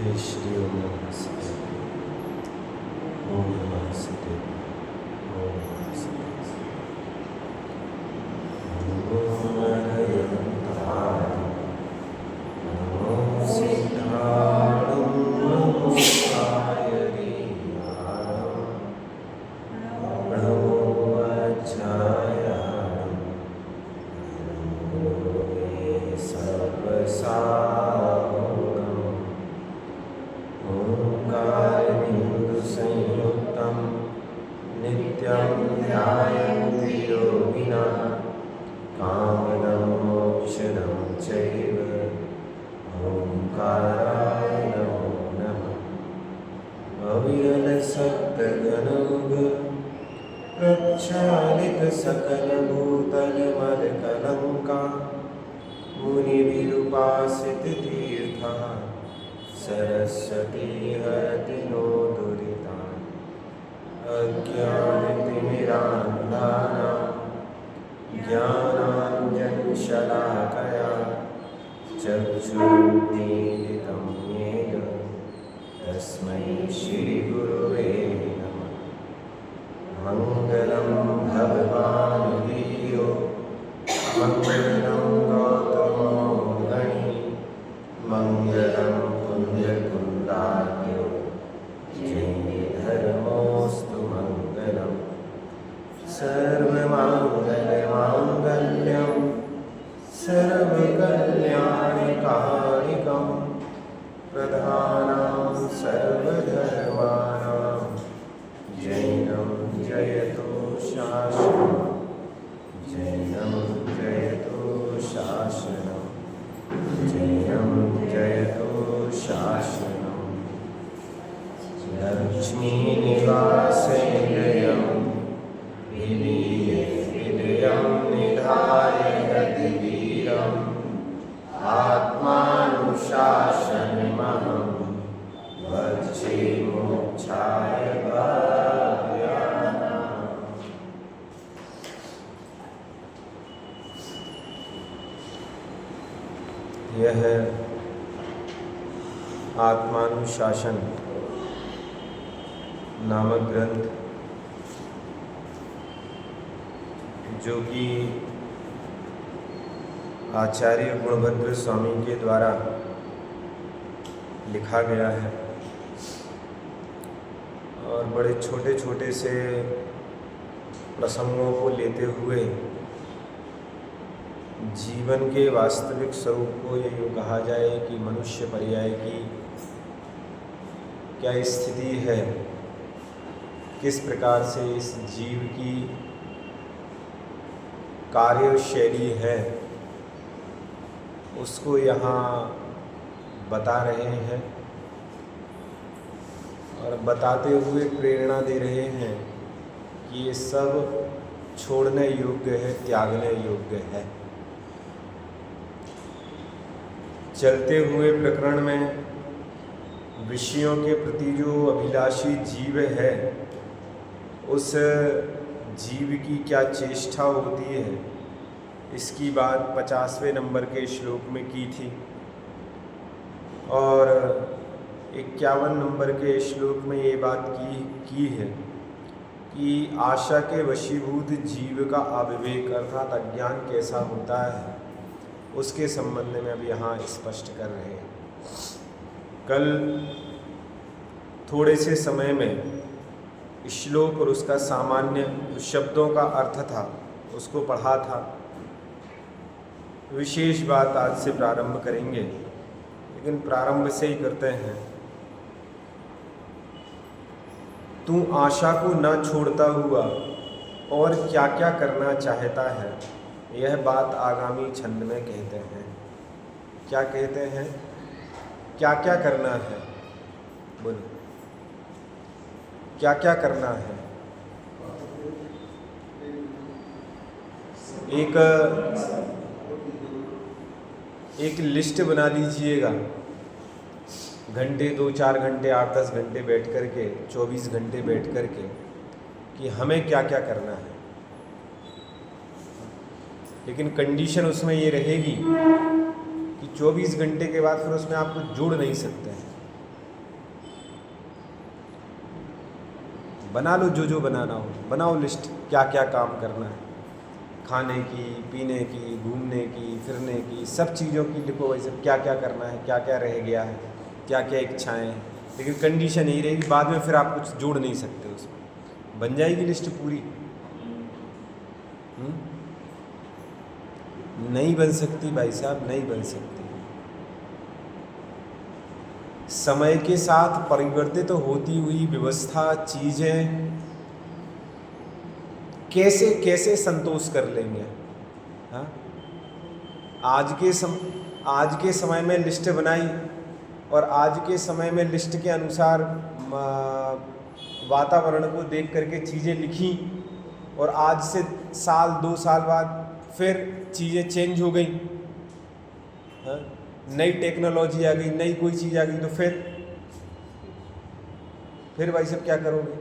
श्री ओम नमः शिवाय। ओम नमः शिवाय। ओम नमः शिवाय। ओम अनंताय नमो सिद्धाय नमो सायरीयाय नमो अज्जाय नमो सर्वसावगं ओंकारनिर्गुण संयुक्तं नित्यं ध्यायन्ति योगिनः कामदं मोक्षदं चैव ओंकाराय नमो नमः। अविरलसप्तगणोग प्रक्षालितसकलभूतलमलकलङ्का मुनिभिरुपासिततीर्थः सरस्वती हरति नो दुरितान् अज्ञानतिमिरान्धानां ज्ञानाञ्जनशलाकया चक्षुरुन्मीलितं येन तस्मै श्रीगुरुवे नमः। मङ्गलं भगवान् वीरो मङ्गलं गौतमो गणी मङ्गलं पुण्यकुन्दार्यो जैनधर्मोऽस्तु मङ्गलं सर्वमङ्गलमाङ्गल्यं सर्वकल्याणकारिकं प्रधानं सर्वधर्माणां जैनं जयतु शासनम् जैनं जयतु शासनम् जैनं जयतु शासनम् लक्ष्मीनिवासनिलयं विलीयहृदयं निधाय यतिवीरम् आत्मानुशासनमहं वक्षे मोक्षाय भाव्यानाम्। यह आत्मानुशासन नामक ग्रंथ जो कि आचार्य गुणभद्र स्वामी के द्वारा लिखा गया है और बड़े छोटे छोटे से प्रसंगों को लेते हुए जीवन के वास्तविक स्वरूप को ये यूँ कहा जाए कि मनुष्य पर्याय की क्या स्थिति है, किस प्रकार से इस जीव की कार्यशैली है, उसको यहाँ बता रहे हैं और बताते हुए प्रेरणा दे रहे हैं कि ये सब छोड़ने योग्य है, त्यागने योग्य है। चलते हुए प्रकरण में विषयों के प्रति जो अभिलाषी जीव है उस जीव की क्या चेष्टा होती है, इसकी बात 50वें नंबर के श्लोक में की थी और 51 नंबर के श्लोक में ये बात की है कि आशा के वशीभूत जीव का अविवेक अर्थात अज्ञान कैसा होता है, उसके संबंध में अब यहाँ स्पष्ट कर रहे हैं। कल थोड़े से समय में श्लोक और उसका सामान्य शब्दों का अर्थ था उसको पढ़ा था। विशेष बात आज से प्रारंभ करेंगे, लेकिन प्रारंभ से ही करते हैं। तू आशा को न छोड़ता हुआ और क्या क्या करना चाहता है, यह बात आगामी छंद में कहते हैं। क्या कहते हैं? क्या क्या करना है, बोलो क्या क्या करना है। एक लिस्ट बना लीजिएगा, घंटे 2-4 घंटे 8-10 घंटे बैठ कर के 24 घंटे बैठ कर के कि हमें क्या क्या करना है। लेकिन कंडीशन उसमें ये रहेगी कि 24 घंटे के बाद फिर उसमें आप कुछ जोड़ नहीं सकते हैं। बना लो जो बनाना हो, बनाओ लिस्ट क्या क्या काम करना है, खाने की, पीने की, घूमने की, फिरने की, सब चीज़ों की लिखो भाई सब क्या क्या करना है, क्या क्या रह गया है, क्या क्या इच्छाएं हैं। लेकिन कंडीशन यही रहेगी, बाद में फिर आप कुछ जोड़ नहीं सकते उसमें, बन जाएगी लिस्ट पूरी। नहीं बन सकती भाई साहब, नहीं बन सकती। समय के साथ परिवर्तित होती हुई व्यवस्था, चीज़ें कैसे कैसे संतोष कर लेंगे। हाँ, आज के समय में लिस्ट बनाई और आज के समय में लिस्ट के अनुसार वातावरण को देख करके चीज़ें लिखी, और आज से साल 2 साल बाद फिर चीज़ें चेंज हो गई। हाँ, नई टेक्नोलॉजी आ गई, नई कोई चीज़ आ गई, तो फिर भाई साहब क्या करोगे?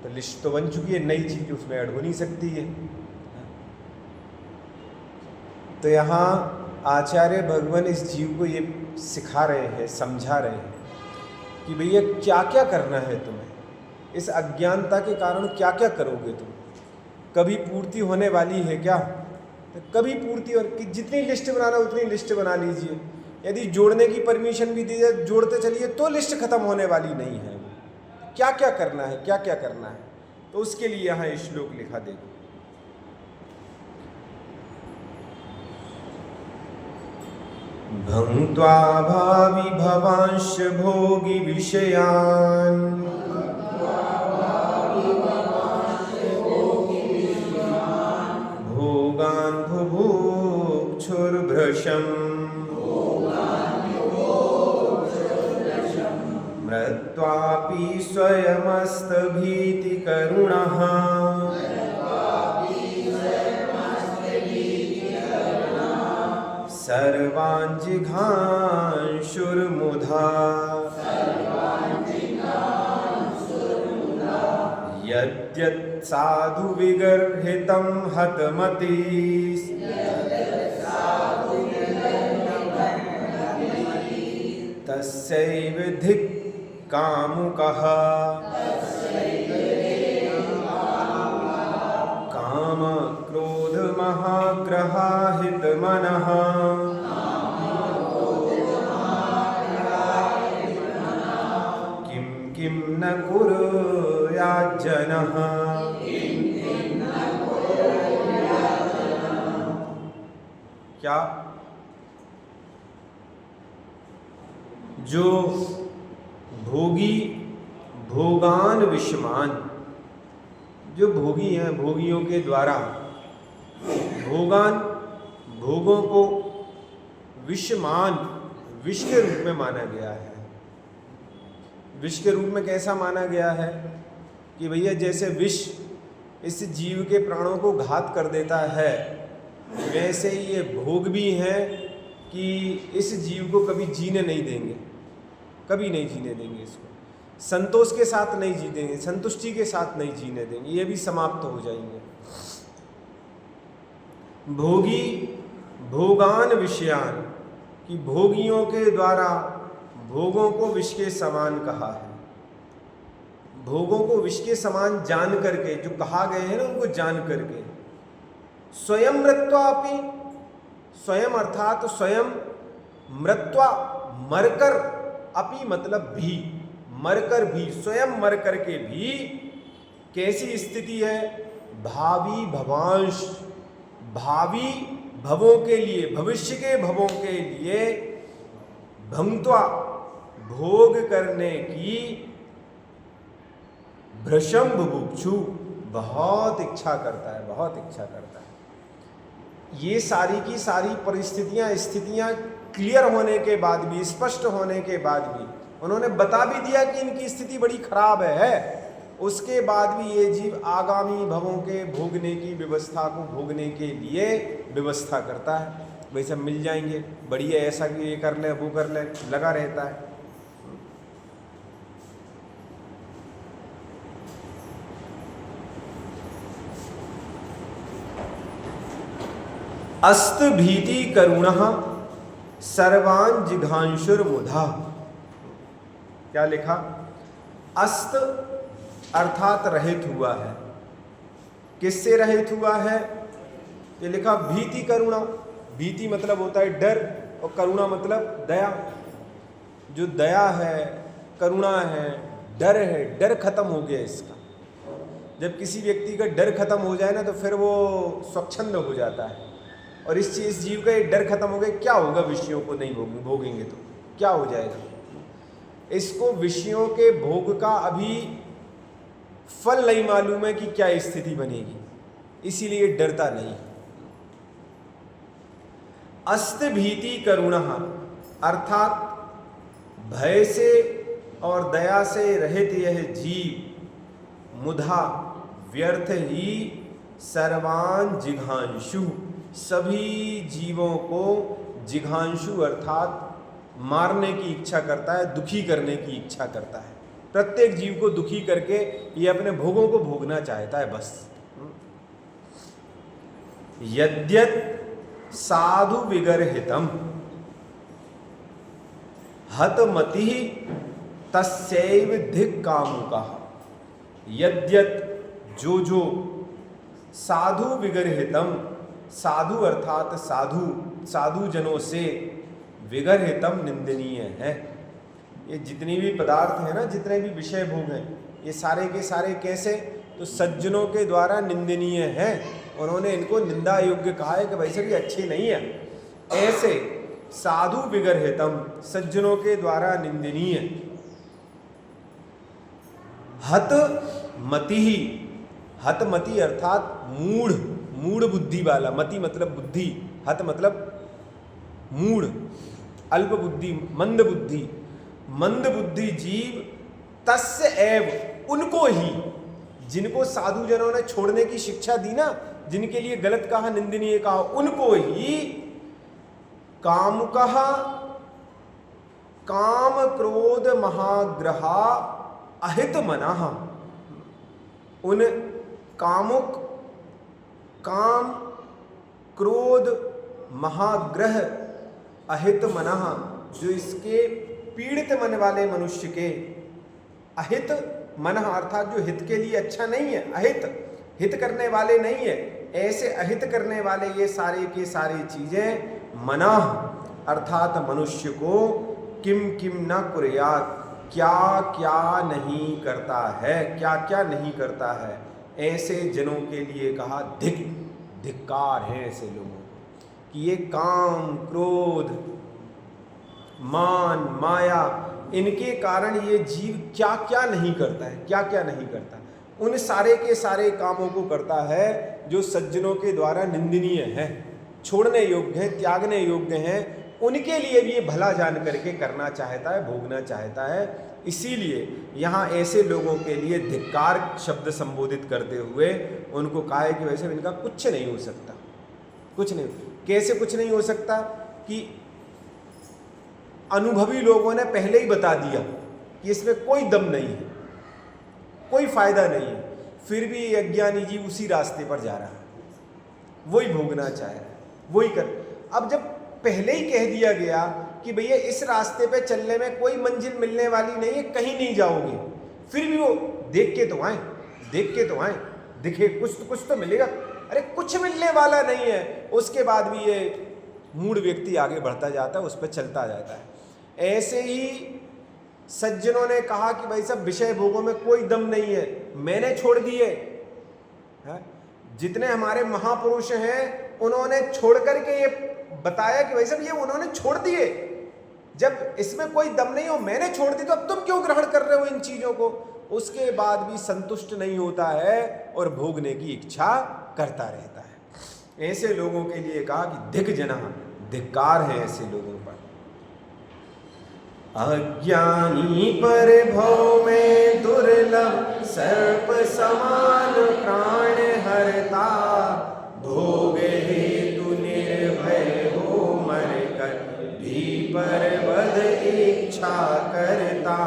तो लिस्ट तो बन चुकी है, नई चीज़ उसमें ऐड हो नहीं सकती है। तो यहाँ आचार्य भगवान इस जीव को ये सिखा रहे हैं, समझा रहे हैं कि भैया क्या क्या करना है तुम्हें, इस अज्ञानता के कारण क्या क्या करोगे तुम, कभी पूर्ति होने वाली है क्या? तो कभी पूर्ति, और कि जितनी लिस्ट बनाना उतनी लिस्ट बना लीजिए। यदि जोड़ने की परमिशन भी दी जाए, जोड़ते चलिए तो लिस्ट खत्म होने वाली नहीं है। क्या क्या करना है, क्या क्या करना है, तो उसके लिए यहाँ श्लोक लिखा देखो। भंक्त्वा भावि भवांश भोगी विषयान् भोगान् भुभुक्षुर्भृशम् मृत्वापि स्वयमस्तभीतिकरुणः सर्वान् जिघांशुर्मुधा यद्यत् साधु विगर्हितं हतमतिस् तस्यैव धिक् कामुकः काम क्रोध महाग्रहाहितमनः किं किं न कुर्याज्जनः। क्या जो भोगी भोगान विषमान, जो भोगी हैं, भोगियों के द्वारा भोगान भोगों को विषमान, विष के रूप में माना गया है। विष के रूप में कैसा माना गया है कि भैया जैसे विष इस जीव के प्राणों को घात कर देता है, वैसे ही ये भोग भी हैं कि इस जीव को कभी जीने नहीं देंगे, कभी नहीं जीने देंगे, इसको संतोष के साथ नहीं जीनेंगे, संतुष्टि के साथ नहीं जीने देंगे, ये भी समाप्त हो जाएंगे। भोगी भोगान विषयान, कि भोगियों के द्वारा भोगों को विष के समान कहा है। भोगों को विष के समान जान करके, जो कहा गए हैं ना उनको जान करके, स्वयं मृत्वापि, स्वयं अर्थात स्वयं मृत्वा, मरकर, अपि मतलब भी, मरकर भी, स्वयं मर करके भी कैसी स्थिति है? भावी भवांश, भावी भवों के लिए, भविष्य के भवों के लिए भंक्त्वा, भोग करने की, भृशम बुभुक्षु, बहुत इच्छा करता है, बहुत इच्छा करता है। ये सारी की सारी परिस्थितियां, स्थितियां क्लियर होने के बाद भी, स्पष्ट होने के बाद भी, उन्होंने बता भी दिया कि इनकी स्थिति बड़ी खराब है, उसके बाद भी ये जीव आगामी भवों के भोगने की व्यवस्था को भोगने के लिए व्यवस्था करता है। भाई सब मिल जाएंगे, बढ़िया, ऐसा कि ये कर ले, वो कर ले, लगा रहता है। अस्त भीति करुणः सर्वान् जिघांशुर्मुधा। क्या लिखा? अस्त अर्थात रहित हुआ है। किससे रहित हुआ है? ये लिखा भीति करुणा। भीति मतलब होता है डर और करुणा मतलब दया। जो दया है, करुणा है, डर है, डर खत्म हो गया इसका। जब किसी व्यक्ति का डर खत्म हो जाए ना तो फिर वो स्वच्छंद हो जाता है। और इस जीव का डर खत्म हो गया, क्या होगा विषयों को नहीं भोगेंगे तो क्या हो जाएगा? इसको विषयों के भोग का अभी फल नहीं मालूम है कि क्या स्थिति बनेगी, इसीलिए डरता नहीं। अस्त भीति करुणा अर्थात भय से और दया से रहित यह जीव मुधा व्यर्थ ही सर्वान जिघांशु, सभी जीवों को जिघांशु अर्थात मारने की इच्छा करता है, दुखी करने की इच्छा करता है। प्रत्येक जीव को दुखी करके ये अपने भोगों को भोगना चाहता है बस। यद्यत साधु विगर्हितम हतमति तस्यैव धिक् कामुकः। यद्यत जो साधु विगर्हितम, साधु अर्थात साधु जनों से विगर्हितम निंदनीय है। ये जितनी भी पदार्थ हैं ना, जितने भी विषय भोग हैं, ये सारे के सारे कैसे? तो सज्जनों के द्वारा निंदनीय हैं। उन्होंने इनको निंदा योग्य कहा है कि भाई साहब ये अच्छे नहीं है। ऐसे साधु विगर्हितम, सज्जनों के द्वारा निंदनीय। हतमति, हतमति अर्थात मूढ़ बुद्धि वाला। मति मतलब बुद्धि, हत मतलब मूढ़, अल्प बुद्धि, मंद बुद्धि जीव तस्य एव, उनको ही, जिनको साधु जनों ने छोड़ने की शिक्षा दी ना, जिनके लिए गलत कहा, निंदनीय कहा, उनको ही कामुकः, काम क्रोध महाग्रहा अहित मनः, उन कामुक, काम क्रोध महाग्रह अहित मनः, जो इसके पीड़ित मन वाले मनुष्य के, अहित मनः अर्थात जो हित के लिए अच्छा नहीं है, अहित, हित करने वाले नहीं है, ऐसे अहित करने वाले ये सारे के सारी चीजें मनः अर्थात मनुष्य को किम किम न कुर्यात, क्या क्या नहीं करता है, क्या क्या नहीं करता है, ऐसे जनों के लिए कहा धिक्कार है ऐसे लोगों कि ये काम क्रोध मान माया, इनके कारण ये जीव क्या क्या नहीं करता है, क्या क्या नहीं करता, उन सारे के सारे कामों को करता है जो सज्जनों के द्वारा निंदनीय है, छोड़ने योग्य है, त्यागने योग्य हैं। उनके लिए भी ये भला जान करके करना चाहता है, भोगना चाहता है। इसीलिए यहाँ ऐसे लोगों के लिए धिक्कार शब्द संबोधित करते हुए उनको कहा है कि वैसे इनका कुछ नहीं हो सकता, कुछ नहीं। कैसे कुछ नहीं हो सकता? कि अनुभवी लोगों ने पहले ही बता दिया कि इसमें कोई दम नहीं है, कोई फायदा नहीं है, फिर भी अज्ञानी जीव उसी रास्ते पर जा रहा है, वही भोगना चाह रहा है, वही कर। अब जब पहले ही कह दिया गया कि भैया इस रास्ते पे चलने में कोई मंजिल मिलने वाली नहीं है, कहीं नहीं जाओगे, फिर भी वो देख के तो आए, देख के तो आए, दिखे कुछ तो मिलेगा, अरे कुछ मिलने वाला नहीं है। उसके बाद भी ये मूढ़ व्यक्ति आगे बढ़ता जाता है, उस पर चलता जाता है। ऐसे ही सज्जनों ने कहा कि भाई सब विषय भोगों में कोई दम नहीं है, मैंने छोड़ दिए। जितने हमारे महापुरुष हैं उन्होंने छोड़ करके ये बताया कि भाई साहब ये उन्होंने छोड़ दिए, जब इसमें कोई दम नहीं हो मैंने छोड़ दी, तो अब तुम क्यों ग्रहण कर रहे हो इन चीजों को? उसके बाद भी संतुष्ट नहीं होता है और भोगने की इच्छा करता रहता है। ऐसे लोगों के लिए कहा कि धिक् जनः, धिक्कार है ऐसे लोगों पर। अज्ञानी पर भव में दुर्लभ सर्प समान प्राण हरता, भोग हेतु निर्भय हो मर कर भी पर वध इच्छा करता।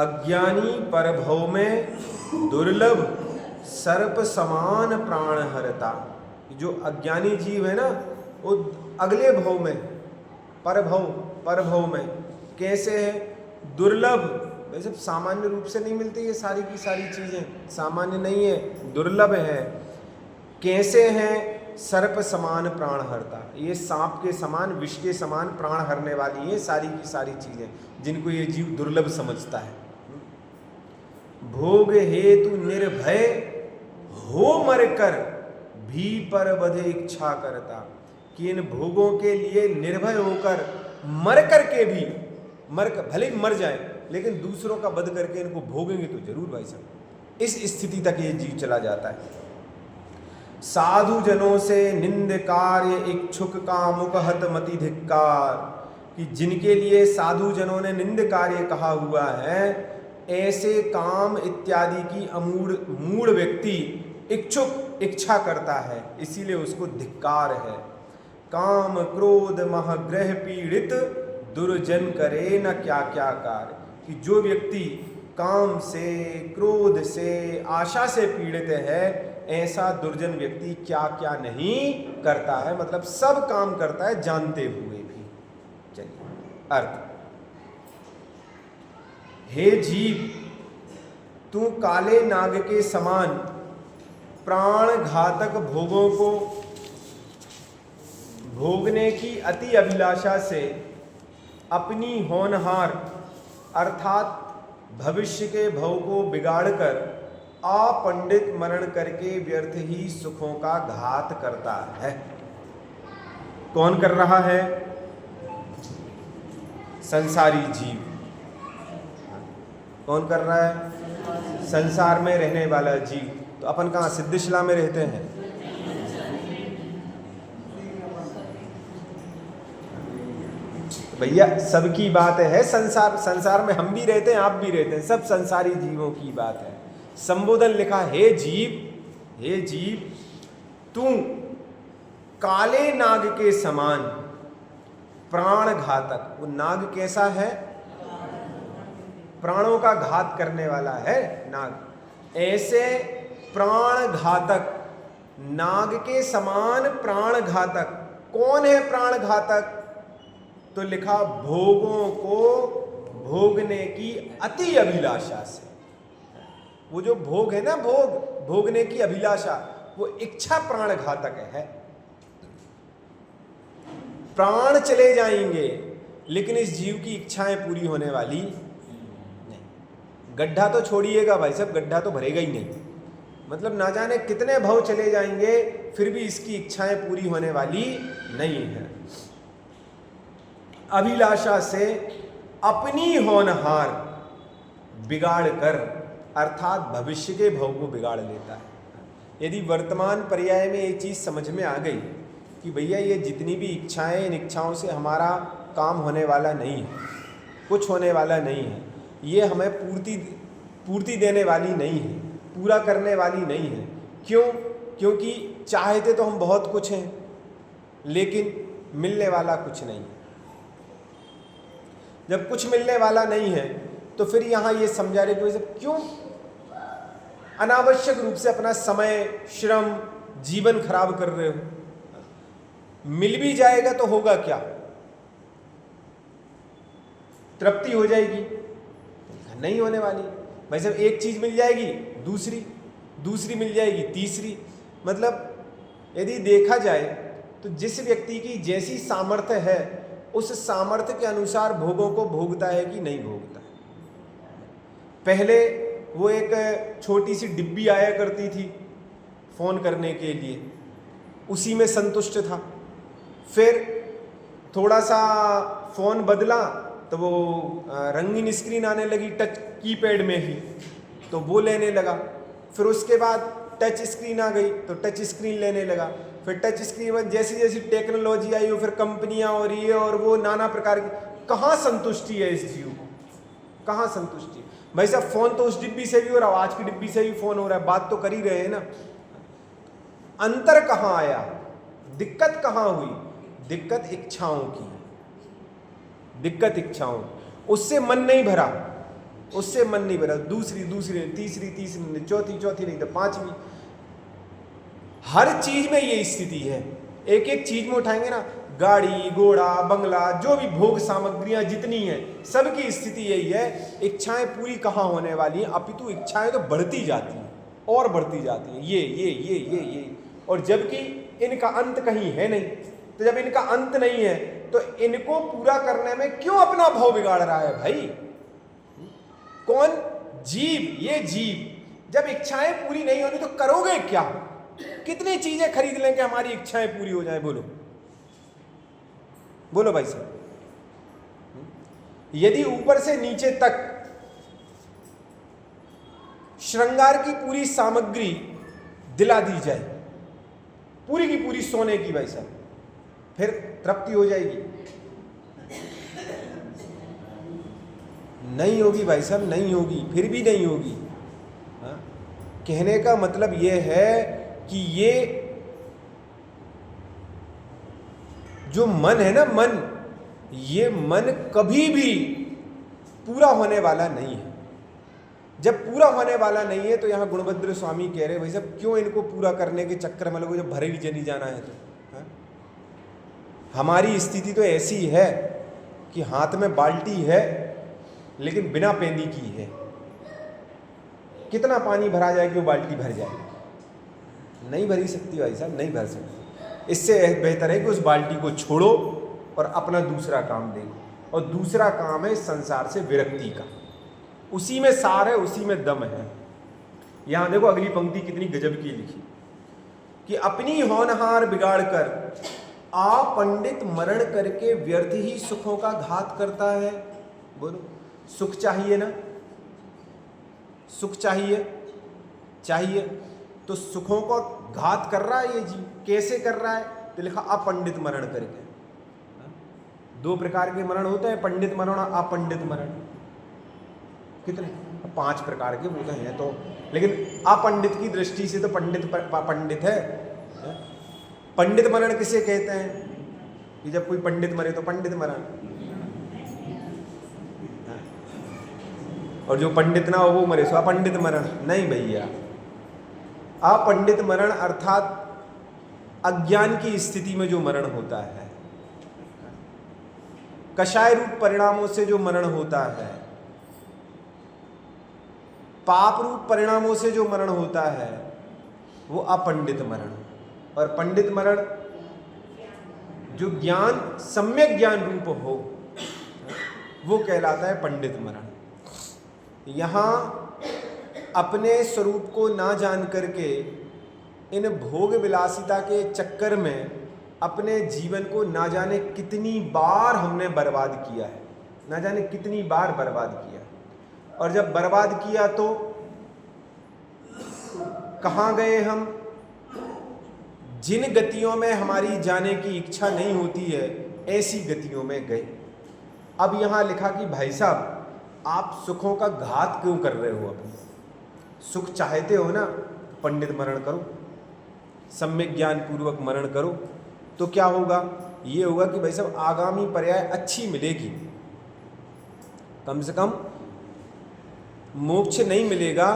अज्ञानी परभव में दुर्लभ सर्प समान प्राण हरता। जो अज्ञानी जीव है ना, वो अगले भव में, परभव में कैसे है? दुर्लभ, वैसे सामान्य रूप से नहीं मिलती ये सारी की सारी चीजें, सामान्य नहीं है, दुर्लभ है। कैसे हैं? सर्प समान प्राण हरता, ये सांप के समान, विष के समान प्राण हरने वाली ये सारी की सारी चीजें, जिनको ये जीव दुर्लभ समझता है। भोग हेतु निर्भय हो मर कर भी पर बधे इच्छा करता, कि इन भोगों के लिए निर्भय होकर मर कर के भी, भले ही मर जाए लेकिन दूसरों का वध करके इनको भोगेंगे तो जरूर भाई साहब। इस स्थिति तक ये जीव चला जाता है। साधु जनों से निंद कार्य इच्छुक कामुक हत मति धिक्कार, कि जिनके लिए साधु जनों ने निंद कार्य कहा हुआ है, ऐसे काम इत्यादि की मूढ़ व्यक्ति इच्छुक, इच्छा करता है, इसीलिए उसको धिक्कार है। काम क्रोध महग्रह पीड़ित दुर्जन करे न क्या क्या कार्य, कि जो व्यक्ति काम से, क्रोध से, आशा से पीड़ित है, ऐसा दुर्जन व्यक्ति क्या क्या नहीं करता है, मतलब सब काम करता है जानते हुए भी। चलिए अर्थ, हे जीव तू काले नाग के समान प्राण घातक भोगों को भोगने की अति अभिलाषा से अपनी होनहार अर्थात भविष्य के भव को बिगाड़कर अपंडित मरण करके व्यर्थ ही सुखों का घात करता है। कौन कर रहा है? संसारी जीव। कौन कर रहा है? संसार में रहने वाला जीव। तो अपन कहाँ सिद्धिशिला में रहते हैं? भैया सबकी बात है, संसार में हम भी रहते हैं, आप भी रहते हैं, सब संसारी जीवों की बात है। संबोधन लिखा, हे जीव तू काले नाग के समान प्राण घातक। वो नाग कैसा है? प्राणों का घात करने वाला है नाग। ऐसे प्राण घातक, नाग के समान प्राण घातक। कौन है प्राण घातक? तो लिखा भोगों को भोगने की अति अभिलाषा से। वो जो भोग है ना, भोगने की अभिलाषा, वो इच्छा प्राण घातक है। प्राण चले जाएंगे लेकिन इस जीव की इच्छाएं पूरी होने वाली नहीं। गड्ढा तो छोड़िएगा भाई साहब, गड्ढा तो भरेगा ही नहीं, मतलब ना जाने कितने भव चले जाएंगे फिर भी इसकी इच्छाएं पूरी होने वाली नहीं है। अभिलाषा से अपनी होनहार बिगाड़ कर, अर्थात भविष्य के भव को बिगाड़ लेता है। यदि वर्तमान पर्याय में ये चीज़ समझ में आ गई कि भैया ये जितनी भी इच्छाएं, इन इच्छाओं से हमारा काम होने वाला नहीं है, कुछ होने वाला नहीं है, ये हमें पूर्ति देने वाली नहीं है, पूरा करने वाली नहीं है। क्यों? क्योंकि चाहते तो हम बहुत कुछ हैं लेकिन मिलने वाला कुछ नहीं है। जब कुछ मिलने वाला नहीं है तो फिर यहाँ ये समझा रहे कि क्यों अनावश्यक रूप से अपना समय, श्रम, जीवन खराब कर रहे हो? मिल भी जाएगा तो होगा क्या? तृप्ति हो जाएगी? नहीं होने वाली। भाई साहब एक चीज मिल जाएगी, दूसरी मिल जाएगी, तीसरी। मतलब यदि देखा जाए तो जिस व्यक्ति की जैसी सामर्थ्य है उस सामर्थ्य के अनुसार भोगों को भोगता है कि नहीं भोगता। पहले वो एक छोटी सी डिब्बी आया करती थी फ़ोन करने के लिए, उसी में संतुष्ट था। फिर थोड़ा सा फ़ोन बदला तो वो रंगीन स्क्रीन आने लगी टच कीपैड में ही, तो वो लेने लगा। फिर उसके बाद टच स्क्रीन आ गई तो टच स्क्रीन लेने लगा। फिर टच स्क्रीन में जैसी जैसी टेक्नोलॉजी आई हो, फिर कंपनियां और ये और वो नाना प्रकार की, कहाँ संतुष्टि है इस जीव को? कहाँ संतुष्टि? भाई साहब फ़ोन तो उस डिब्बी से भी हो रहा, आवाज की डिब्बी से भी फ़ोन हो रहा है, बात तो कर ही रहे हैं ना। अंतर कहाँ आया? दिक्कत कहाँ हुई? दिक्कत इच्छाओं की, दिक्कत इच्छाओं, उससे मन नहीं भरा। उससे मन नहीं भरा, दूसरी नहीं, तीसरी नहीं, चौथी नहीं तो पांचवी। हर चीज में ये स्थिति है। एक एक चीज में उठाएंगे ना, गाड़ी घोड़ा बंगला, जो भी भोग सामग्रियां जितनी हैं, सबकी स्थिति यही है। इच्छाएं पूरी कहाँ होने वाली हैं, अपितु इच्छाएं तो बढ़ती जाती हैं और बढ़ती जाती हैं, ये। और जबकि इनका अंत कहीं है नहीं। तो जब इनका अंत नहीं है तो इनको पूरा करने में क्यों अपना भाव बिगाड़ रहा है भाई? कौन? जीव। ये जीव जब इच्छाएं पूरी नहीं होनी तो करोगे क्या? कितनी चीजें खरीद लें कि हमारी इच्छाएं पूरी हो जाए? बोलो बोलो भाई साहब। यदि ऊपर से नीचे तक श्रृंगार की पूरी सामग्री दिला दी जाए, पूरी की पूरी सोने की, भाई साहब, फिर तृप्ति हो जाएगी? नहीं होगी भाई साहब, नहीं होगी, फिर भी नहीं होगी। हाँ? कहने का मतलब यह है कि ये जो मन है ना, ये मन कभी भी पूरा होने वाला नहीं है। जब पूरा होने वाला नहीं है तो यहाँ गुणभद्र स्वामी कह रहे भाई साहब क्यों इनको पूरा करने के चक्कर में लोगों, जब भरे भी नहीं जाना है तो। हाँ? हमारी स्थिति तो ऐसी है कि हाथ में बाल्टी है लेकिन बिना पेंदी की है। कितना पानी भरा जाए कि वो बाल्टी भर जाए? नहीं भरी सकती भाई साहब, नहीं भर सकती। इससे बेहतर है कि उस बाल्टी को छोड़ो और अपना दूसरा काम देखो। और दूसरा काम है इस संसार से विरक्ति का। उसी में सार है, उसी में दम है। यहां देखो अगली पंक्ति कितनी गजब की लिखी कि अपनी होनहार बिगाड़ कर पंडित मरण करके व्यर्थ ही सुखों का घात करता है। बोलो, सुख चाहिए ना? सुख चाहिए तो सुखों को घात कर रहा है ये जीव। कैसे कर रहा है? तो लिखा अपंडित मरण करके। दो प्रकार के मरण होते हैं, पंडित मरण और अपंडित मरण। कितने? 5 प्रकार के होते हैं। तो लेकिन अपंडित की दृष्टि से तो पंडित है। पंडित मरण किसे कहते हैं? कि जब कोई पंडित मरे तो पंडित मरण, और जो पंडित ना हो वो मरे सो अपंडित मरण। नहीं भैया, अपंडित मरण अर्थात अज्ञान की स्थिति में जो मरण होता है, कषाय रूप परिणामों से जो मरण होता है, पाप रूप परिणामों से जो मरण होता है, वो अपंडित मरण। और पंडित मरण जो ज्ञान, सम्यक ज्ञान रूप हो, वो कहलाता है पंडित मरण। यहाँ अपने स्वरूप को ना जान करके इन भोग विलासिता के चक्कर में अपने जीवन को ना जाने कितनी बार हमने बर्बाद किया है, ना जाने कितनी बार बर्बाद किया है। और जब बर्बाद किया तो कहाँ गए हम? जिन गतियों में हमारी जाने की इच्छा नहीं होती है, ऐसी गतियों में गए। अब यहाँ लिखा कि भाई साहब आप सुखों का घात क्यों कर रहे हो? अपने सुख चाहते हो ना, पंडित मरण करो, सम्यक ज्ञान पूर्वक मरण करो। तो क्या होगा? ये होगा कि भाई साहब आगामी पर्याय अच्छी मिलेगी। कम से कम मोक्ष नहीं मिलेगा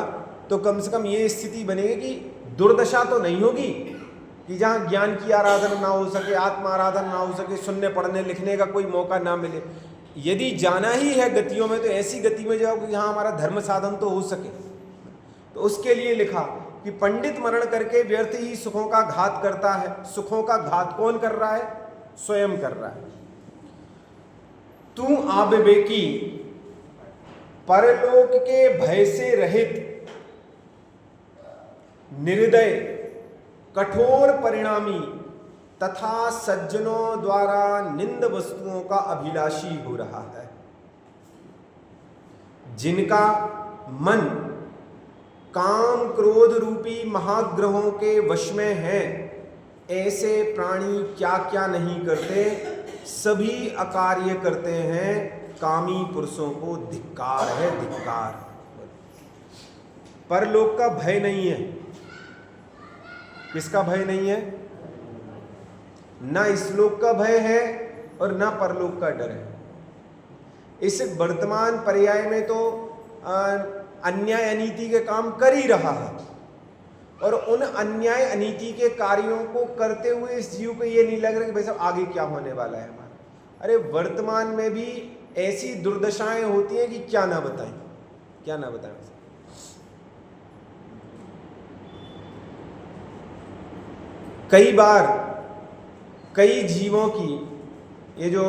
तो कम से कम ये स्थिति बनेगी कि दुर्दशा तो नहीं होगी कि जहाँ ज्ञान की आराधना ना हो सके, आत्मा आराधना ना हो सके, सुनने पढ़ने लिखने का कोई मौका ना मिले। यदि जाना ही है गतियों में तो ऐसी गति में जाओ कि जहाँ हमारा धर्म साधन तो हो सके। तो उसके लिए लिखा कि पंडित मरण करके व्यर्थ ही सुखों का घात करता है। सुखों का घात कौन कर रहा है? स्वयं कर रहा है। तू आविवेकी, परलोक के भय से रहित, निर्दय, कठोर परिणामी तथा सज्जनों द्वारा निंद वस्तुओं का अभिलाषी हो रहा है। जिनका मन काम क्रोध रूपी महाग्रहों के वश में है, ऐसे प्राणी क्या क्या नहीं करते, सभी अकार्य करते हैं। कामी पुरुषों को धिक्कार है, धिक्कार। परलोक का भय नहीं है। किसका भय नहीं है? ना इस लोक का भय है और ना परलोक का डर है। इस वर्तमान पर्याय में तो अन्याय अनीति के काम कर ही रहा है, और उन अन्याय अनीति के कार्यों को करते हुए इस जीव को ये नहीं लग रहा कि भाई साहब आगे क्या होने वाला है हमारा। अरे वर्तमान में भी ऐसी दुर्दशाएं होती हैं कि क्या ना बताएं, क्या ना बताएं। कई बार कई जीवों की, ये जो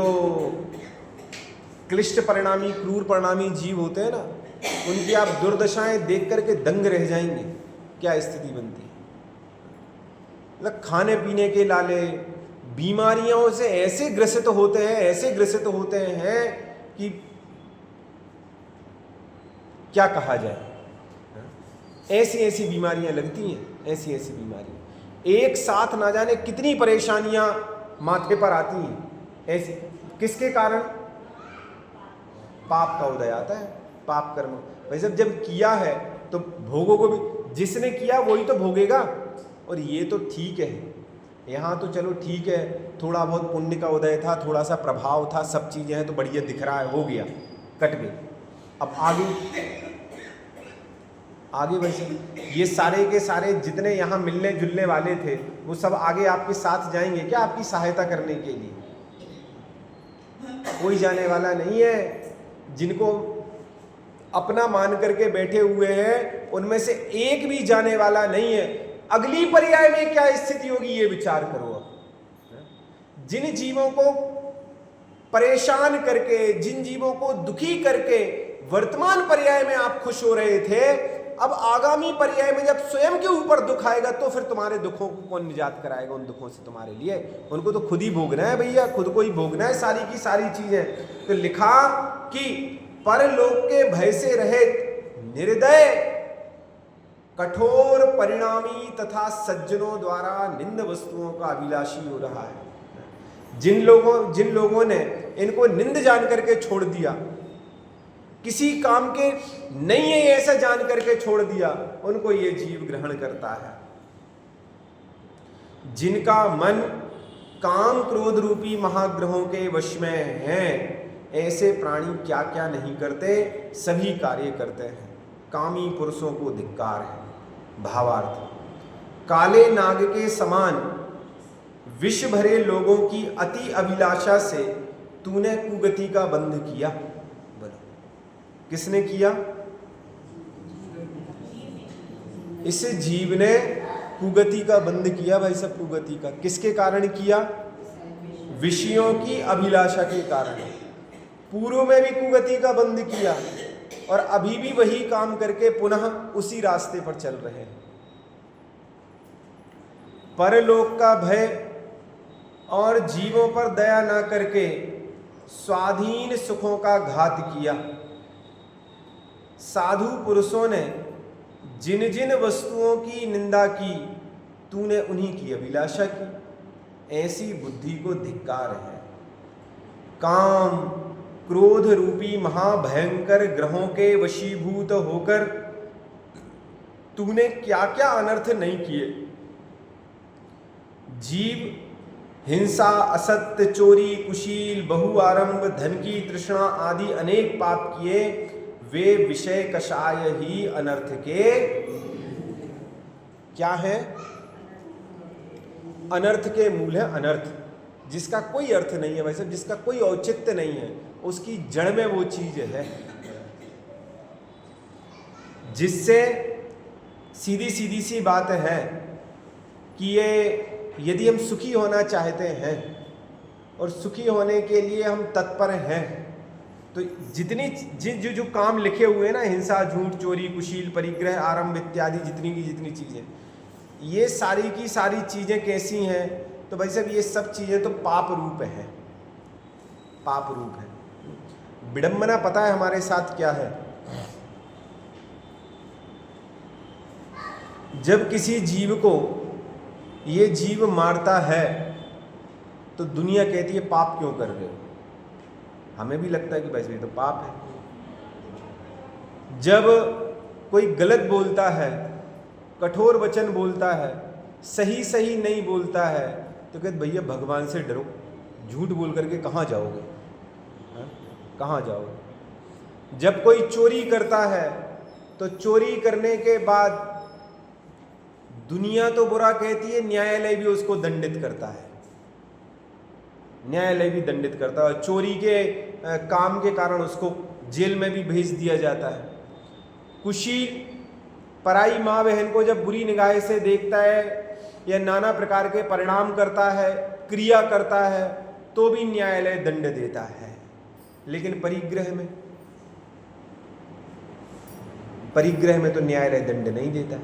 क्लिष्ट परिणामी क्रूर परिणामी जीव होते हैं ना, उनकी आप दुर्दशाएं देख करके दंग रह जाएंगे, क्या स्थिति बनती है। मतलब खाने पीने के लाले, बीमारियों से ऐसे ग्रसित होते हैं, ऐसे ग्रसित होते हैं कि क्या कहा जाए। ऐसी ऐसी बीमारियां लगती हैं, ऐसी ऐसी बीमारियां एक साथ ना जाने कितनी परेशानियां माथे पर आती हैं। ऐसी किसके कारण? पाप का उदय आता है, पाप कर्म। वैसे जब किया है तो भोगों को भी जिसने किया वही तो भोगेगा। और ये तो ठीक है, यहाँ तो चलो ठीक है, थोड़ा बहुत पुण्य का उदय था, थोड़ा सा प्रभाव था, सब चीज़ें हैं तो बढ़िया दिख रहा है, हो गया, कट गई। अब आगे वैसे ये सारे के सारे जितने यहाँ मिलने जुलने वाले थे वो सब आगे आपके साथ जाएंगे क्या आपकी सहायता करने के लिए? कोई जाने वाला नहीं है। जिनको अपना मान करके बैठे हुए हैं उनमें से एक भी जाने वाला नहीं है। अगली पर्याय में क्या स्थिति होगी ये विचार करो। अब जिन जीवों को परेशान करके, जिन जीवों को दुखी करके वर्तमान पर्याय में आप खुश हो रहे थे, अब आगामी पर्याय में जब स्वयं के ऊपर दुख आएगा तो फिर तुम्हारे दुखों को कौन निजात कराएगा उन दुखों से तुम्हारे लिए? उनको तो खुद ही भोगना है भैया, खुद को ही भोगना है सारी की सारी चीजें। तो लिखा कि परलोक के भय से रहित, निर्दय, कठोर परिणामी तथा सज्जनों द्वारा निंद वस्तुओं का अभिलाषी हो रहा है। जिन लोगों ने इनको निंद जान करके छोड़ दिया, किसी काम के नहीं है ऐसा जान करके छोड़ दिया, उनको ये जीव ग्रहण करता है। जिनका मन काम क्रोध रूपी महाग्रहों के वश में हैं, ऐसे प्राणी क्या क्या नहीं करते, सभी कार्य करते हैं। कामी पुरुषों को धिक्कार है। भावार्थ, काले नाग के समान विष भरे लोगों की अति अभिलाषा से तूने कुगति का बंध किया। बोलो किसने किया? इस जीव ने कुगति का बंध किया। भाई सब कुगति का किसके कारण किया? विषयों की अभिलाषा के कारण। पूर्व में भी कुगति का बंध किया और अभी भी वही काम करके पुनः उसी रास्ते पर चल रहे हैं। परलोक का भय और जीवों पर दया ना करके स्वाधीन सुखों का घात किया। साधु पुरुषों ने जिन जिन वस्तुओं की निंदा की, तूने उन्हीं की अभिलाषा की। ऐसी बुद्धि को धिक्कार है। काम क्रोध रूपी महाभयंकर ग्रहों के वशीभूत होकर तूने क्या क्या अनर्थ नहीं किए। जीव हिंसा, असत्य, चोरी, कुशील, बहुआरंभ, धन की तृष्णा आदि अनेक पाप किए, वे विषय कषाय ही अनर्थ के क्या है? अनर्थ के मूल है। अनर्थ जिसका कोई अर्थ नहीं है, वैसे जिसका कोई औचित्य नहीं है, उसकी जड़ में वो चीज है जिससे सीधी सीधी सी बात है कि ये यदि हम सुखी होना चाहते हैं और सुखी होने के लिए हम तत्पर हैं, तो जितनी जो काम लिखे हुए हैं ना, हिंसा, झूठ, चोरी, कुशील, परिग्रह, आरंभ इत्यादि जितनी की जितनी चीज़ें, ये सारी की सारी चीज़ें कैसी हैं? तो भाई साहब ये सब चीज़ें तो पाप रूप है, पाप रूप है। विडंबना पता है हमारे साथ क्या है? जब किसी जीव को ये जीव मारता है तो दुनिया कहती है पाप क्यों कर रहे हो? हमें भी लगता है कि भाई ये तो पाप है। जब कोई गलत बोलता है, कठोर वचन बोलता है, सही सही नहीं बोलता है, तो कहते भैया भगवान से डरो, झूठ बोल करके कहाँ जाओगे? कहाँ जाओगे? जब कोई चोरी करता है तो चोरी करने के बाद दुनिया तो बुरा कहती है, न्यायालय भी उसको दंडित करता है, न्यायालय भी दंडित करता है। चोरी के काम के कारण उसको जेल में भी भेज दिया जाता है। कुशील पराई माँ बहन को जब बुरी निगाह से देखता है या नाना प्रकार के परिणाम करता है, क्रिया करता है, तो भी न्यायालय दंड देता है। लेकिन परिग्रह में तो न्यायालय दंड नहीं देता है।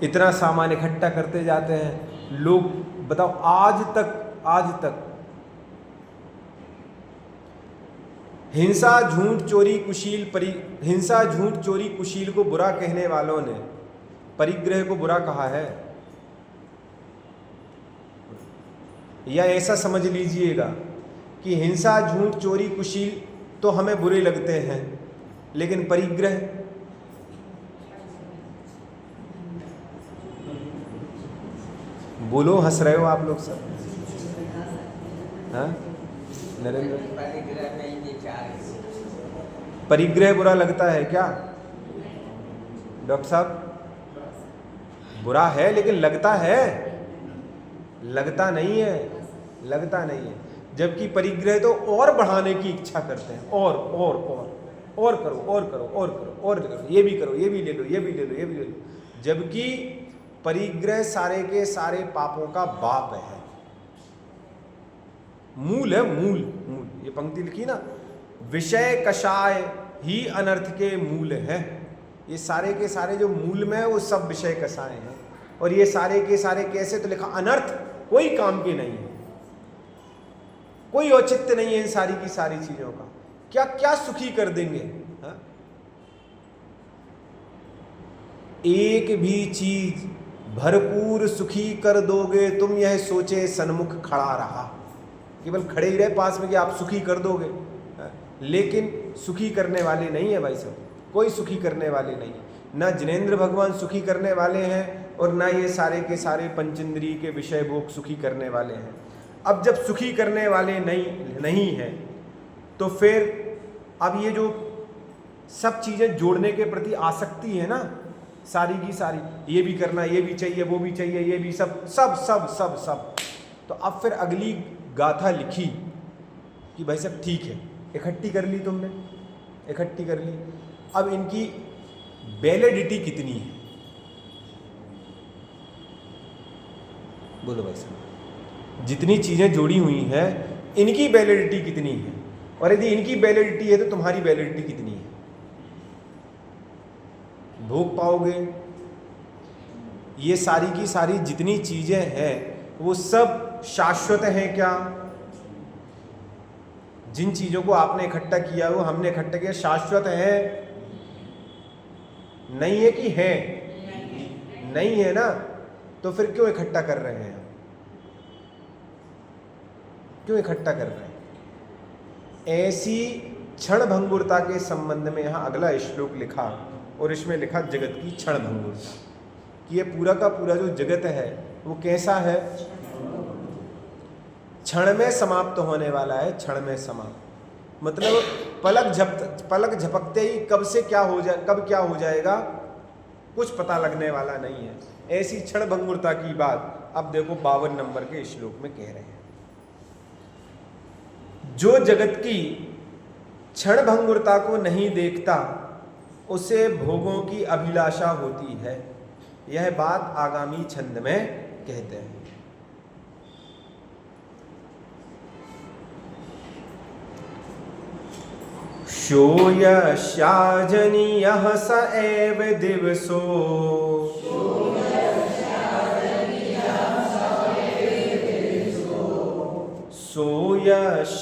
इतना सामान इकट्ठा करते जाते हैं लोग, बताओ आज तक हिंसा झूठ चोरी कुशील को बुरा कहने वालों ने परिग्रह को बुरा कहा है। या ऐसा समझ लीजिएगा कि हिंसा झूठ चोरी कुशील तो हमें बुरे लगते हैं, लेकिन परिग्रह बोलो, हंस रहे हो आप लोग सब? हाँ नरेंद्र, परिग्रह बुरा लगता है क्या डॉक्टर साहब? बुरा है, लेकिन लगता है, लगता नहीं है। जबकि परिग्रह तो और बढ़ाने की इच्छा करते हैं, और करो, ये भी करो, ये भी ले लो। जबकि परिग्रह सारे के सारे पापों का बाप है, मूल है, मूल। ये पंक्ति लिखी ना, विषय कषाय ही अनर्थ के मूल है। ये सारे के सारे जो मूल में है वो सब विषय कषाय हैं। और ये सारे के सारे कैसे, तो लिखा अनर्थ, कोई काम के नहीं है, कोई औचित्य नहीं है इन सारी की सारी चीजों का। क्या क्या सुखी कर देंगे? हा? एक भी चीज भरपूर सुखी कर दोगे तुम, यह सोचे सन्मुख खड़ा रहा। केवल खड़े ही रहे पास में कि आप सुखी कर दोगे, लेकिन सुखी करने वाले नहीं है भाई साहब, कोई सुखी करने वाले नहीं है। ना जिनेंद्र भगवान सुखी करने वाले हैं और ना ये सारे के सारे पंचेंद्रिय के विषय भोग सुखी करने वाले हैं। अब जब सुखी करने वाले नहीं है तो फिर अब ये जो सब चीज़ें जोड़ने के प्रति आसक्ति है ना, सारी की सारी, ये भी करना, ये भी चाहिए, वो भी चाहिए, ये भी सब। तो अब फिर अगली गाथा लिखी कि भाई साहब ठीक है, इकट्ठी कर ली तुमने, इकट्ठी कर ली, अब इनकी वैलिडिटी कितनी है? बोलो भाई साहब, जितनी चीज़ें जोड़ी हुई हैं इनकी वैलिडिटी कितनी है? और यदि इनकी वैलिडिटी है तो तुम्हारी वैलिडिटी कितनी है? भोग पाओगे? ये सारी की सारी जितनी चीज़ें हैं वो सब शाश्वत हैं क्या? जिन चीज़ों को आपने इकट्ठा किया, वो हमने इकट्ठा किया, शाश्वत है? नहीं है कि है? नहीं है ना, तो फिर क्यों इकट्ठा कर रहे हैं? क्यों इकट्ठा कर रहे हैं? ऐसी क्षण भंगुरता के संबंध में यहाँ अगला श्लोक लिखा, और इसमें लिखा जगत की क्षण भंगुरता, कि ये पूरा का पूरा जो जगत है वो कैसा है? क्षण में समाप्त होने वाला है, क्षण में समाप्त। मतलब पलक झपकते ही कब क्या हो जाएगा कुछ पता लगने वाला नहीं है। ऐसी क्षण भंगुरता की बात अब देखो 52 नंबर के श्लोक में कह रहे हैं। जो जगत की क्षण भंगुरता को नहीं देखता उसे भोगों की अभिलाषा होती है। यह बात आगामी छंद में कहते हैं। शोयस्याजनीयः स एव दिवसो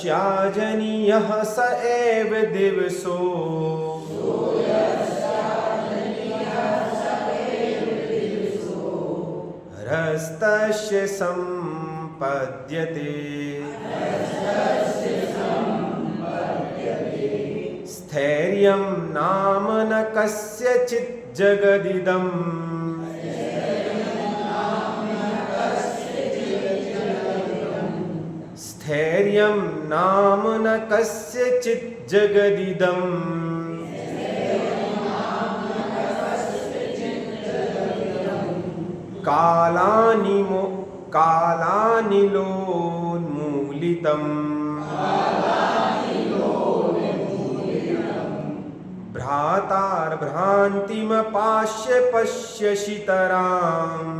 सोयस्याजनीयः स एव दिवसो हरस्तस्य सम्पद्यते स्थैर्यं नाम न कस्यचित् जगदिदम् स्थैर्यं स्थैर्यं नाम न कस्यचित् जगदिदम् कालानिलोन्मूलितम् भ्रातार्भ्रान्तिमपाश्य पश्यसि तराम्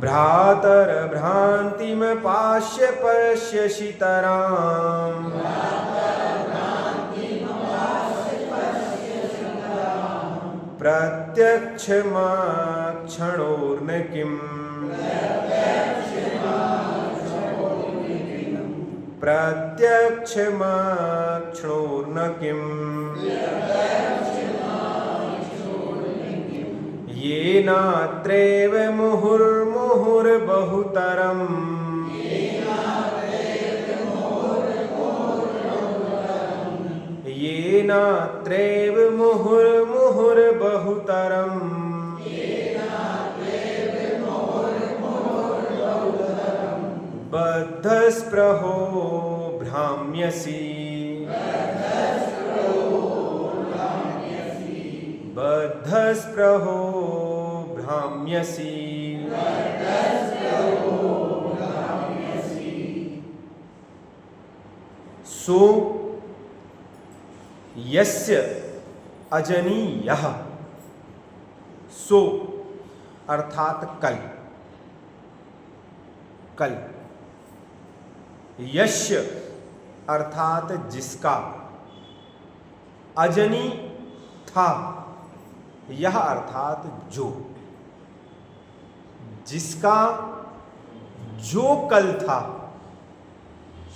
भ्रातर्भ्रान्तिमपाश्य पश्यसि तराम् प्रत्यक्षमाक्षणोर्न किम् प्रत्यक्षमाक्षणोर्न किम् येनात्रैव मुहुर्मुहुर्बहुतरम् येनात्रैव मुहुर्मुहुर्बहुतरम् बद्धस्पृहो भ्राम्यसि बद्धस्पृहो भ्राम्यसि सो यस्य अजनीयः सो अर्थात कल कल यस्य अर्थात जिसका अजनी था यह अर्थात जो जिसका जो कल था।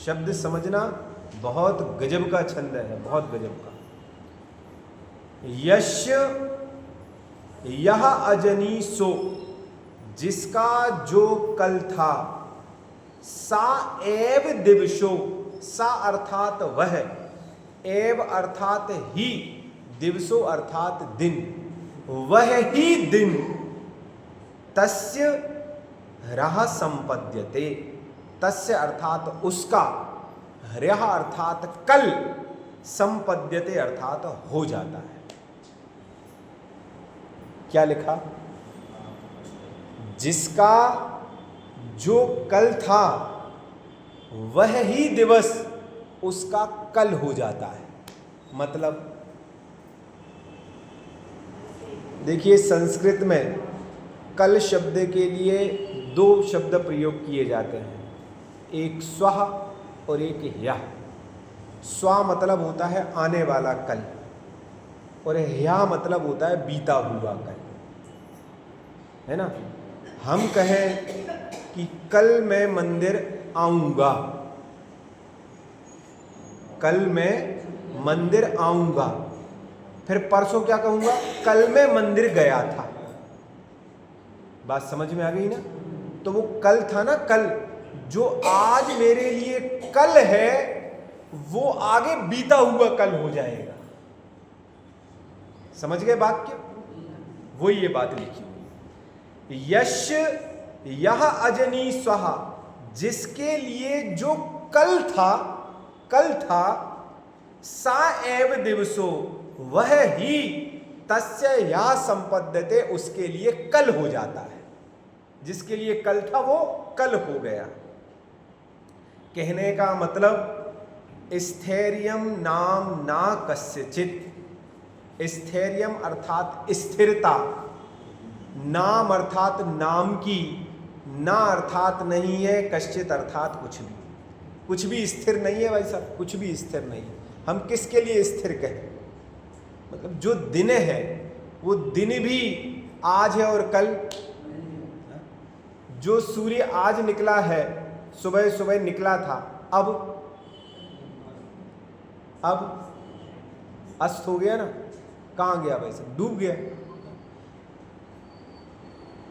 शब्द समझना बहुत गजब का छंद है, बहुत गजब का। यस्य यह अजनी सो जिसका जो कल था सा एव दिवसो सा अर्थात वह एव अर्थात ही दिवसो अर्थात दिन वह ही दिन तस्य रह संपद्यते तस्य अर्थात उसका ह्यः अर्थात कल संपद्यते अर्थात हो जाता है। क्या लिखा? जिसका जो कल था वह ही दिवस उसका कल हो जाता है। मतलब देखिए संस्कृत में कल शब्द के लिए दो शब्द प्रयोग किए जाते हैं, एक स्वः और एक ह्यः। स्व मतलब होता है आने वाला कल और ह्यः मतलब होता है बीता हुआ कल, है ना। हम कहें कि कल मैं मंदिर आऊंगा, कल मैं मंदिर आऊंगा, फिर परसों क्या कहूंगा? कल मैं मंदिर गया था। बात समझ में आ गई ना? तो वो कल था ना, कल जो आज मेरे लिए कल है वो आगे बीता हुआ कल हो जाएगा। समझ गए वाक्य? वो ये बात लिखी हुई। यश यह अजनी स्वहा जिसके लिए जो कल था सा एव दिवसो वह ही तस्य या संपद्यते उसके लिए कल हो जाता है। जिसके लिए कल था वो कल हो गया। कहने का मतलब स्थैर्यम नाम ना कस्यचित्, स्थैर्यम अर्थात स्थिरता, नाम अर्थात नाम की, ना अर्थात नहीं है, कश्चित अर्थात कुछ भी स्थिर नहीं है भाई साहब, कुछ भी स्थिर नहीं है। हम किसके लिए स्थिर कहें? मतलब जो दिन है वो दिन भी आज है और कल, जो सूर्य आज निकला है, सुबह सुबह निकला था, अब अस्त हो गया ना, कहाँ गया भाई साहब? डूब गया।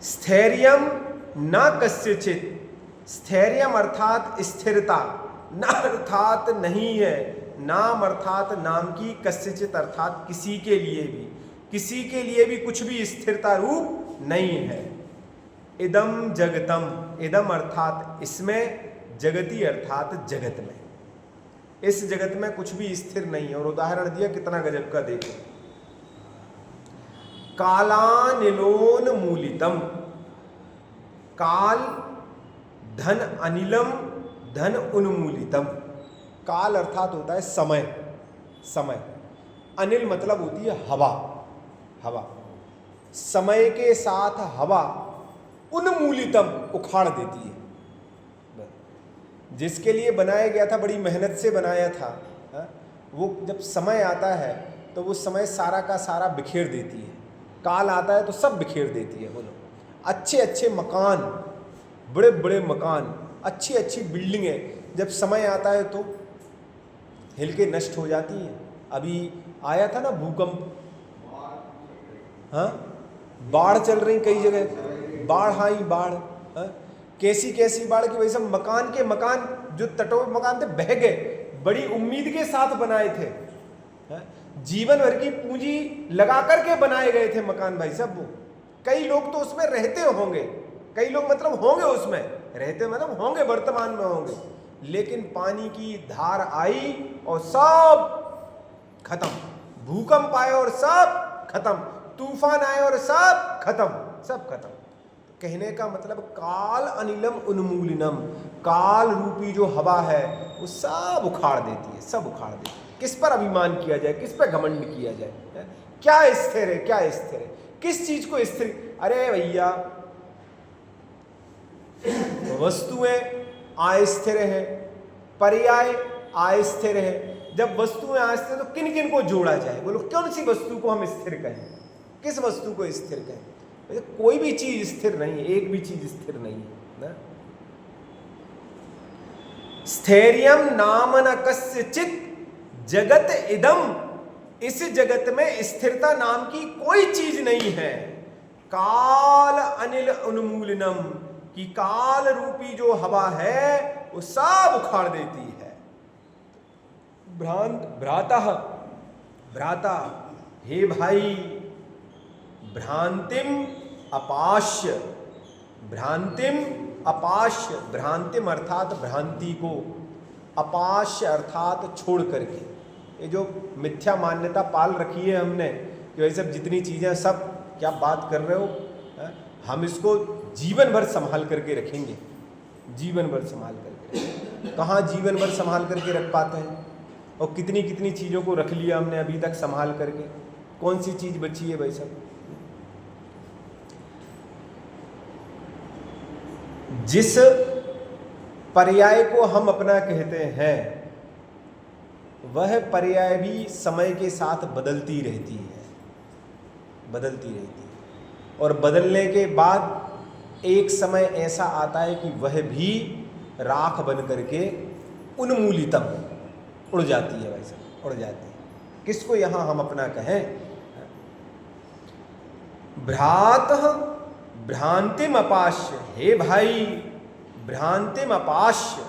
स्थैर्यम न कस्यचित्, स्थैर्यम अर्थात स्थिरता, न अर्थात नहीं है, नाम अर्थात नाम की, कस्यचित् अर्थात किसी के लिए भी कुछ भी स्थिरता रूप नहीं है। इदम जगतम, इदम अर्थात इसमें, जगति अर्थात जगत में, इस जगत में कुछ भी स्थिर नहीं है। और उदाहरण दिया कितना गजब का, देखो, कालानिलोन्मूलितम, काल धन अनिलम धन उन्मूलितम। काल अर्थात होता है समय, समय, अनिल मतलब होती है हवा, हवा, समय के साथ हवा उन्मूलितम उखाड़ देती है। जिसके लिए बनाया गया था, बड़ी मेहनत से बनाया था, वो जब समय आता है तो वो समय सारा का सारा बिखेर देती है। काल आता है तो सब बिखेर देती है। बोलो, अच्छे अच्छे मकान, बड़े बड़े मकान, अच्छी अच्छी बिल्डिंगें जब समय आता है तो हिल के नष्ट हो जाती हैं। अभी आया था ना भूकंप, हाँ, बाढ़ चल रही कई जगह, बाढ़ आई बाढ़, हाँ? कैसी कैसी बाढ़ की वजह से मकान के मकान, जो तटों मकान थे, बह गए। बड़ी उम्मीद के साथ बनाए थे, हाँ? जीवन भर की पूंजी लगा करके बनाए गए थे मकान भाई साहब। वो कई लोग तो उसमें रहते होंगे, कई लोग मतलब होंगे उसमें रहते, मतलब होंगे, वर्तमान में होंगे, लेकिन पानी की धार आई और सब खत्म, भूकंप आए और सब खत्म, तूफान आए और सब खत्म, सब खत्म। कहने का मतलब काल अनिलम उन्मूलिनम, काल रूपी जो हवा है वो सब उखाड़ देती है, सब उखाड़ देती है। किस पर अभिमान किया जाए, किस पर घमंड किया जाए, है? क्या स्थिर है, क्या स्थिर है, किस चीज को स्थिर? अरे भैया, वस्तुएं अस्थिर है, पर्याय अस्थिर है। जब वस्तुएं अस्थिर तो किन किन को जोड़ा जाए? बोलो, कौन सी वस्तु को हम स्थिर कहें, किस वस्तु को स्थिर कहें? कोई भी चीज स्थिर नहीं है, एक भी चीज स्थिर नहीं है ना। स्थैर्यम नाम न कस्यचित् जगत इदम, इस जगत में स्थिरता नाम की कोई चीज नहीं है। काल अनिल उन्मूलनम, कि काल रूपी जो हवा है वो सब उखाड़ देती है। भ्राता, भ्राता, हे भाई, भ्रांतिम अपाश्य, भ्रांतिम अपाश्य, भ्रांतिम अर्थात भ्रांति को, अपाश्य अर्थात छोड़ करके। ये जो मिथ्या मान्यता पाल रखी है हमने कि भाई सब जितनी चीज़ें, सब क्या बात कर रहे हो, है? हम इसको जीवन भर संभाल करके रखेंगे, जीवन भर संभाल करके रखेंगे। कहाँ जीवन भर संभाल करके रख पाते हैं? और कितनी कितनी चीज़ों को रख लिया हमने अभी तक संभाल करके, कौन सी चीज़ बची है भाई साहब? जिस पर्याय को हम अपना कहते हैं वह पर्याय भी समय के साथ बदलती रहती है, बदलती रहती है। और बदलने के बाद एक समय ऐसा आता है कि वह भी राख बन करके उन्मूलितम उड़ जाती है, वैसे उड़ जाती है। किसको यहाँ हम अपना कहें? भ्रात भ्रांतिम अपाश्य, हे भाई, भ्रांतिम अपाश्य,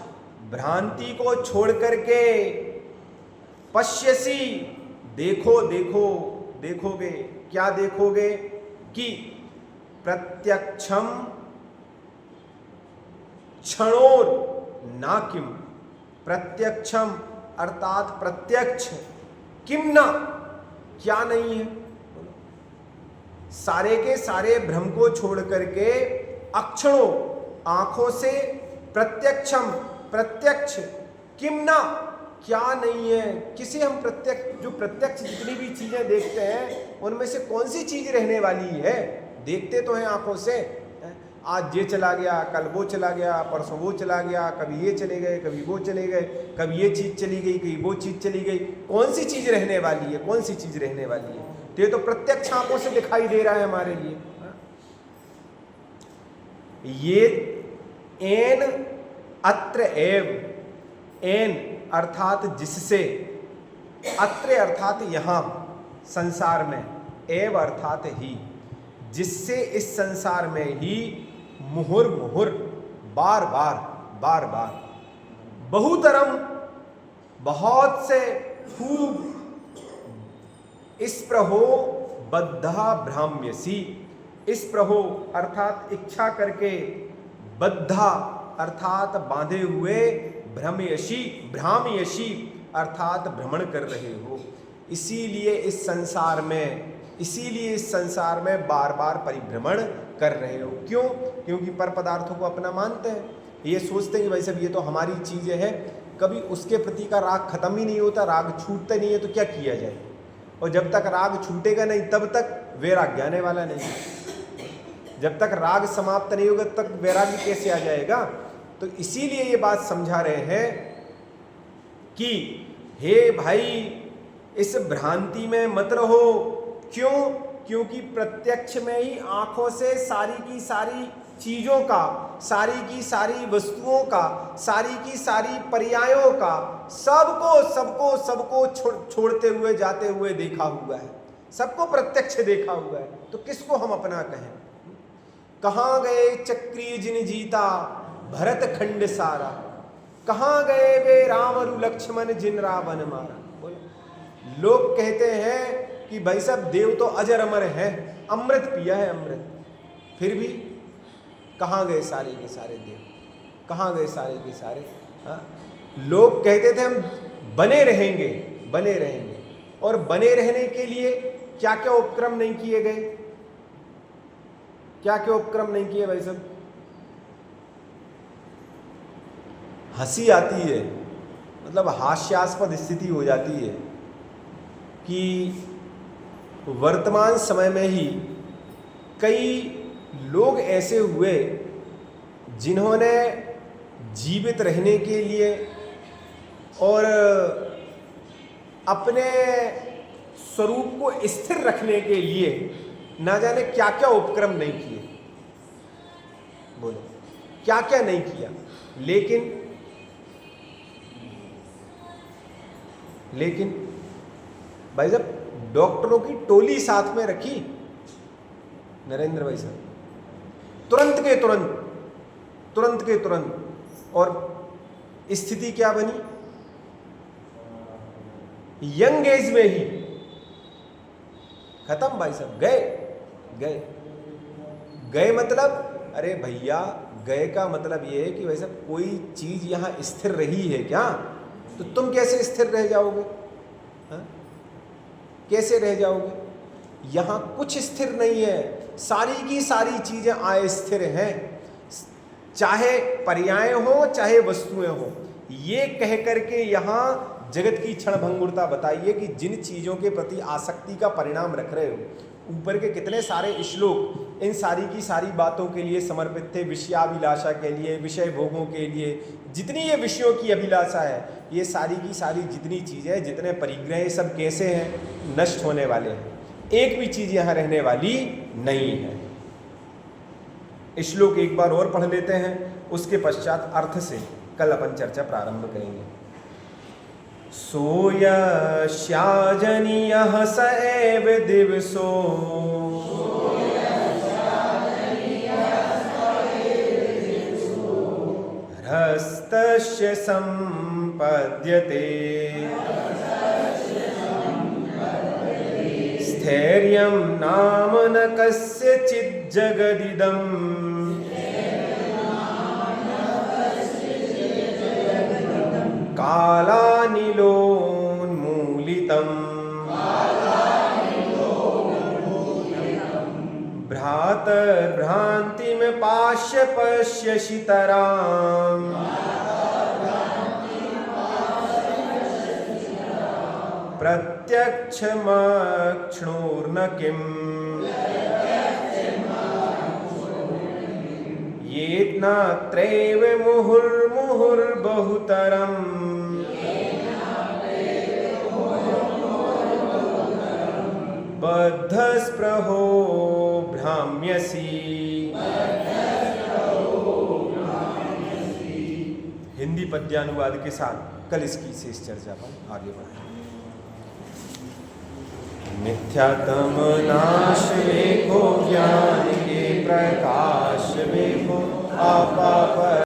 भ्रांति को छोड़ करके, पश्यसी, देखो, देखो, देखोगे, क्या देखोगे? कि प्रत्यक्षम क्षणोर ना किम, प्रत्यक्षम अर्थात प्रत्यक्ष, किम ना, क्या नहीं है। सारे के सारे भ्रम को छोड़ करके अक्षणों, आंखों से, प्रत्यक्षम प्रत्यक्ष, किम ना, क्या नहीं है। किसे हम प्रत्यक्ष, जो प्रत्यक्ष जितनी भी चीजें देखते हैं उनमें से कौन सी चीज रहने वाली है? देखते तो हैं आंखों से, आज ये चला गया, कल वो चला गया, परसों वो चला गया, कभी ये चले गए, कभी वो चले गए, कभी ये चीज चली गई, कभी वो चीज चली गई। कौन सी चीज रहने वाली है, कौन सी चीज रहने वाली है? तो ये तो प्रत्यक्ष आंखों से दिखाई दे रहा है हमारे लिए। ये एन अत्र एव, एन अर्थात जिससे, अत्र अर्थात यहाँ संसार में, एव अर्थात ही, जिससे इस संसार में ही मुहुर मुहुर, बार बार, बार बार, बहुतरम, बहुत से, खूब, स्प्रहो बद्धा भ्राम्यसी, इस प्रहो अर्थात इच्छा करके, बद्धा अर्थात बांधे हुए, भ्रमयशी भ्रामयशी अर्थात भ्रमण कर रहे हो। इसीलिए इस संसार में बार बार परिभ्रमण कर रहे हो। क्यों? क्योंकि पर पदार्थों को अपना मानते हैं, ये सोचते हैं कि भाई साहब ये तो हमारी चीज़ें हैं, कभी उसके प्रति का राग खत्म ही नहीं होता, राग छूटता नहीं है, तो क्या किया जाए। और जब तक राग छूटेगा नहीं तब तक वैराग्य आने वाला नहीं। जब तक राग समाप्त नहीं होगा तब तक वैराग्य कैसे आ जाएगा। तो इसीलिए ये बात समझा रहे हैं कि हे भाई इस भ्रांति में मत रहो। क्यों? क्योंकि प्रत्यक्ष में ही आंखों से सारी की सारी चीजों का, सारी की सारी वस्तुओं का, सारी की सारी पर्यायों का सबको छोड़ते हुए जाते हुए देखा हुआ है, सबको प्रत्यक्ष देखा हुआ है। तो किसको हम अपना कहें? कहाँ गए चक्री जिन जीता भरत खंड सारा, कहाँ गए वे राम और लक्ष्मण जिन रावण मारा। बोलो, लोग कहते हैं कि भाई साहब देव तो अजर अमर है, अमृत पिया है अमृत, फिर भी कहाँ गए सारे के सारे देव, कहाँ गए सारे के सारे। हाँ, लोग कहते थे हम बने रहेंगे, बने रहेंगे, और बने रहने के लिए क्या क्या उपक्रम नहीं किए गए, क्या क्या उपक्रम नहीं किए भाई साहब। हंसी आती है, मतलब हास्यास्पद स्थिति हो जाती है कि वर्तमान समय में ही कई लोग ऐसे हुए जिन्होंने जीवित रहने के लिए और अपने स्वरूप को स्थिर रखने के लिए ना जाने क्या क्या उपक्रम नहीं किए। बोलो, क्या क्या नहीं किया। लेकिन भाई साहब डॉक्टरों की टोली साथ में रखी नरेंद्र भाई साहब, तुरंत के तुरंत, और स्थिति क्या बनी? यंग एज में ही खत्म भाई साहब, गए मतलब, अरे भैया गए का मतलब ये है कि भाई साहब कोई चीज यहां स्थिर रही है क्या? तो तुम कैसे स्थिर रह जाओगे? हाँ? कैसे रह जाओगे? यहां कुछ स्थिर नहीं है, सारी की सारी चीजें अस्थिर हैं, चाहे पर्याय हो चाहे वस्तुएं हो। ये कह करके यहां जगत की क्षण भंगुरता बताइए कि जिन चीजों के प्रति आसक्ति का परिणाम रख रहे हो। ऊपर के कितने सारे श्लोक इन सारी की सारी बातों के लिए समर्पित थे, विषयाभिलाषा के लिए, विषय भोगों के लिए। जितनी ये विषयों की अभिलाषा है, ये सारी की सारी जितनी चीजें, जितने परिग्रह, सब कैसे हैं? नष्ट होने वाले हैं, एक भी चीज यहां रहने वाली नहीं है। श्लोक एक बार और पढ़ लेते हैं, उसके पश्चात अर्थ से कल अपन चर्चा प्रारंभ करेंगे। सोयस्याजनीयः स एव दिवसो ह्रस्तस्य सम्पद्यते स्थैर्यं नाम न कस्यचित् जगदिदम् कालानिलोन्मूलितम् भ्रातर्भ्रान्तिं पाश्य पश्यसि तराम् प्रत्यक्षमक्ष्णोर्न किम् येत्नात्रैव मुहुर्मुहुर्बहुतरम् बद्धस्पृहो भ्राम्यसि। हिंदी पद्यानुवाद के साथ कल इसकी शेष चर्चा पर आगे बढ़ें। मिथ्यात्म नाश देखो, ज्ञान के प्रकाश देखो, आपा